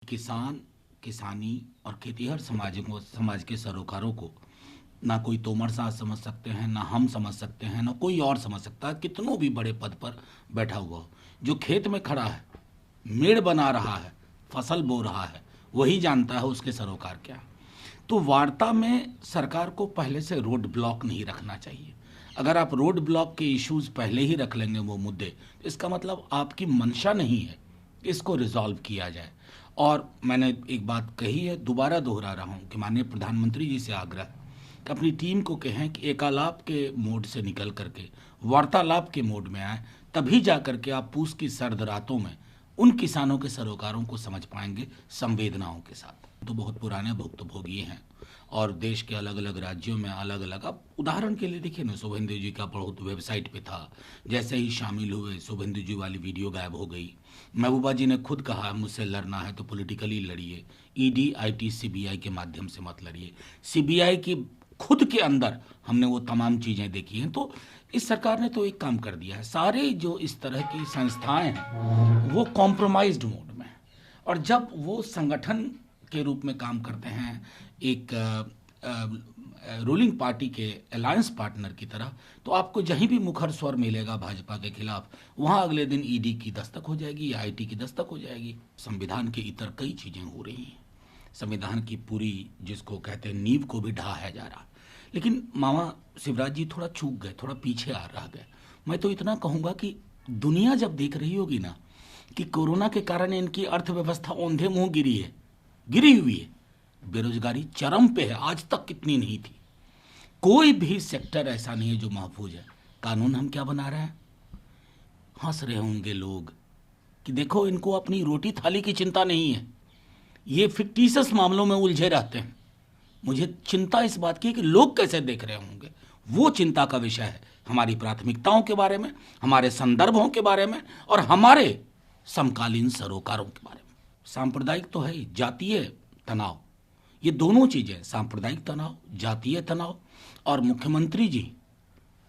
किसान, किसानी और खेतीहर समाज के सरोकारों को ना कोई तोमर साहब समझ सकते हैं, ना हम समझ सकते हैं, ना कोई और समझ सकता है, कितनों भी बड़े पद पर बैठा हुआ हो। जो खेत में खड़ा है, मेड़ बना रहा है, फसल बो रहा है, वही जानता है उसके सरोकार क्या है। तो वार्ता में सरकार को पहले से रोड ब्लॉक नहीं रखना चाहिए। अगर आप रोड ब्लॉक के इश्यूज पहले ही रख लेंगे, वो मुद्दे, तो इसका मतलब आपकी मंशा नहीं है कि इसको रिजॉल्व किया जाए। और मैंने एक बात कही है, दोबारा दोहरा रहा हूँ कि माननीय प्रधानमंत्री जी से आग्रह है कि अपनी टीम को कहें कि एकालाप के मोड से निकल करके वार्तालाप के मोड में आए। तभी जा करके आप पूस की सर्द रातों में उन किसानों के सरोकारों को समझ पाएंगे संवेदनाओं के साथ। तो बहुत पुराने भुक्तभोगी हैं और देश के अलग अलग राज्यों में अलग अलग, अब उदाहरण के लिए देखिए ना, शुभेंदु जी का बहुत वेबसाइट पे था, जैसे ही शामिल हुए शुभेंदु जी वाली वीडियो गायब हो गई। महबूबा जी ने खुद कहा मुझसे लड़ना है तो पॉलिटिकली लड़िए, ईडी आईटी सीबीआई के माध्यम से मत लड़िए। सीबीआई की खुद के अंदर हमने वो तमाम चीज़ें देखी हैं। तो इस सरकार ने तो एक काम कर दिया है, सारे जो इस तरह की संस्थाएं हैं वो कॉम्प्रोमाइज्ड मोड में हैं। और जब वो संगठन के रूप में काम करते हैं एक रूलिंग पार्टी के अलायंस पार्टनर की तरह, तो आपको जहीं भी मुखर स्वर मिलेगा भाजपा के खिलाफ, वहां अगले दिन ईडी की दस्तक हो जाएगी या आईटी की दस्तक हो जाएगी। संविधान के इतर कई चीज़ें हो रही हैं, संविधान की पूरी जिसको कहते हैं नींव को भी ढहाया जा रहा। लेकिन मामा शिवराज जी थोड़ा चूक गए, थोड़ा पीछे आ रह गए। मैं तो इतना कहूँगा कि दुनिया जब देख रही होगी ना कि कोरोना के कारण इनकी अर्थव्यवस्था औंधे मुंह गिरी हुई है, बेरोजगारी चरम पे है, आज तक कितनी नहीं थी, कोई भी सेक्टर ऐसा नहीं है जो महफूज है। कानून हम क्या बना रहे हैं? हंस रहे होंगे लोग कि देखो इनको अपनी रोटी थाली की चिंता नहीं है, ये फिक्टिशियस मामलों में उलझे रहते हैं। मुझे चिंता इस बात की है कि लोग कैसे देख रहे होंगे, वो चिंता का विषय है। हमारी प्राथमिकताओं के बारे में, हमारे संदर्भों के बारे में और हमारे समकालीन सरोकारों के बारे में। सांप्रदायिक तो है ही, जातीय तनाव, ये दोनों चीजें, सांप्रदायिक तनाव, जातीय तनाव। और मुख्यमंत्री जी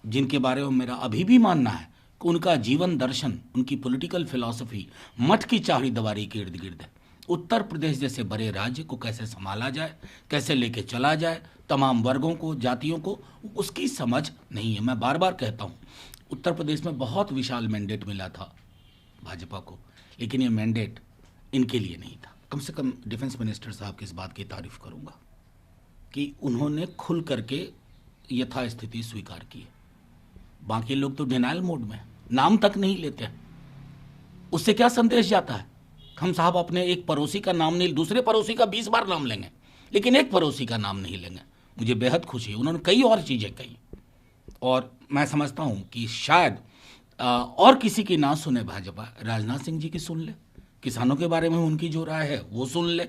जिनके बारे में मेरा अभी भी मानना है कि उनका जीवन दर्शन, उनकी पॉलिटिकल फिलॉसफी मठ की चाहड़ी दीवारी के इर्द गिर्द है। उत्तर प्रदेश जैसे बड़े राज्य को कैसे संभाला जाए, कैसे लेके चला जाए, तमाम वर्गों को, जातियों को, उसकी समझ नहीं है। मैं बार बार कहता हूँ, उत्तर प्रदेश में बहुत विशाल मैंडेट मिला था भाजपा को, लेकिन ये मैंडेट इनके लिए नहीं था। कम से कम डिफेंस मिनिस्टर साहब की इस बात की तारीफ करूंगा कि उन्होंने खुल करके यथास्थिति स्वीकार की है। बाकी लोग तो डिनाइल मोड में, नाम तक नहीं लेते हैं। उससे क्या संदेश जाता है? हम साहब अपने एक पड़ोसी का नाम नहीं, दूसरे पड़ोसी का 20 बार नाम लेंगे, लेकिन एक पड़ोसी का नाम नहीं लेंगे। मुझे बेहद खुशी है, उन्होंने कई और चीज़ें कही और मैं समझता हूँ कि शायद और किसी की ना सुने भाजपा, राजनाथ सिंह जी की सुन ले, किसानों के बारे में उनकी जो राय है वो सुन ले,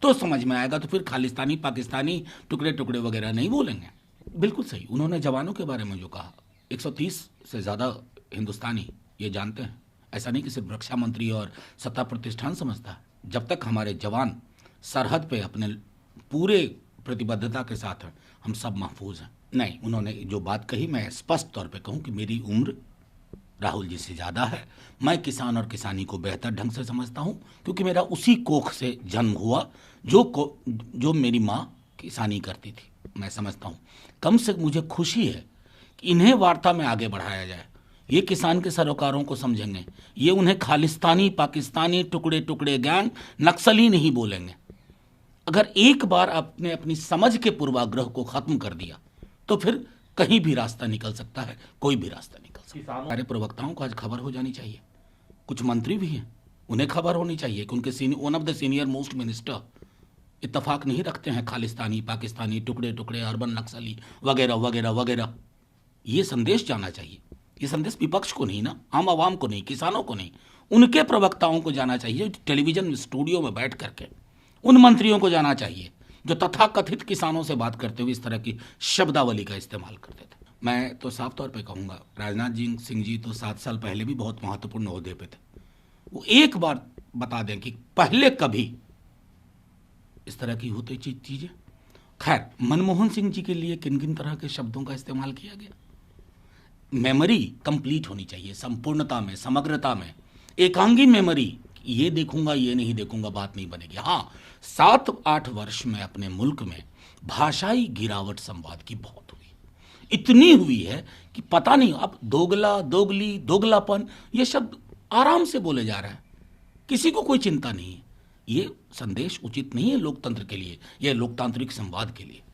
तो समझ में आएगा। तो फिर खालिस्तानी, पाकिस्तानी, टुकड़े टुकड़े वगैरह नहीं बोलेंगे। बिल्कुल सही, उन्होंने जवानों के बारे में जो कहा, 130 से ज़्यादा हिंदुस्तानी ये जानते हैं। ऐसा नहीं कि सिर्फ रक्षा मंत्री और सत्ता प्रतिष्ठान समझता है। जब तक हमारे जवान सरहद पे अपने पूरे प्रतिबद्धता के साथ हैं, हम सब महफूज हैं। नहीं, उन्होंने जो बात कही, मैं स्पष्ट तौर पे कहूँ कि मेरी उम्र राहुल जी से ज़्यादा है। मैं किसान और किसानी को बेहतर ढंग से समझता हूँ, क्योंकि मेरा उसी कोख से जन्म हुआ जो मेरी माँ किसानी करती थी। मैं समझता हूँ, कम से मुझे खुशी है कि इन्हें वार्ता में आगे बढ़ाया जाए। ये किसान के सरोकारों को समझेंगे, ये उन्हें खालिस्तानी, पाकिस्तानी, टुकड़े टुकड़े गैंग, नक्सली नहीं बोलेंगे। अगर एक बार आपने अपनी समझ के पूर्वाग्रह को खत्म कर दिया तो फिर कहीं भी रास्ता निकल सकता है, कोई भी रास्ता निकल सकता है। सारे प्रवक्ताओं को आज खबर हो जानी चाहिए, कुछ मंत्री भी हैं, उन्हें खबर होनी चाहिए कि उनके one of the senior most minister इत्तेफाक नहीं रखते हैं खालिस्तानी, पाकिस्तानी, टुकड़े टुकड़े, अर्बन नक्सली वगैरह वगैरह वगैरह। ये संदेश जाना चाहिए। ये संदेश विपक्ष को नहीं ना, आम आवाम को नहीं, किसानों को नहीं, उनके प्रवक्ताओं को जाना चाहिए। टेलीविजन स्टूडियो में बैठ करके उन मंत्रियों को जाना चाहिए जो तथाकथित किसानों से बात करते हुए इस तरह की शब्दावली का इस्तेमाल करते थे। मैं तो साफ तौर पे कहूँगा, राजनाथ जी सिंह जी तो 7 साल पहले भी बहुत महत्वपूर्ण ओहदे पे थे। वो एक बार बता दें कि पहले कभी इस तरह की होती चीजें। खैर, मनमोहन सिंह जी के लिए किन किन तरह के शब्दों का इस्तेमाल किया गया? मेमोरी कंप्लीट होनी चाहिए, संपूर्णता में, समग्रता में, एकांगी मेमोरी ये देखूंगा ये नहीं देखूंगा बात नहीं बनेगी। हाँ, 7-8 वर्ष में अपने मुल्क में भाषाई गिरावट संवाद की बहुत हुई, इतनी हुई है कि पता नहीं, अब दोगला, दोगली, दोगलापन ये शब्द आराम से बोले जा रहा है, किसी को कोई चिंता नहीं है। ये संदेश उचित नहीं है लोकतंत्र के लिए, यह लोकतांत्रिक संवाद के लिए।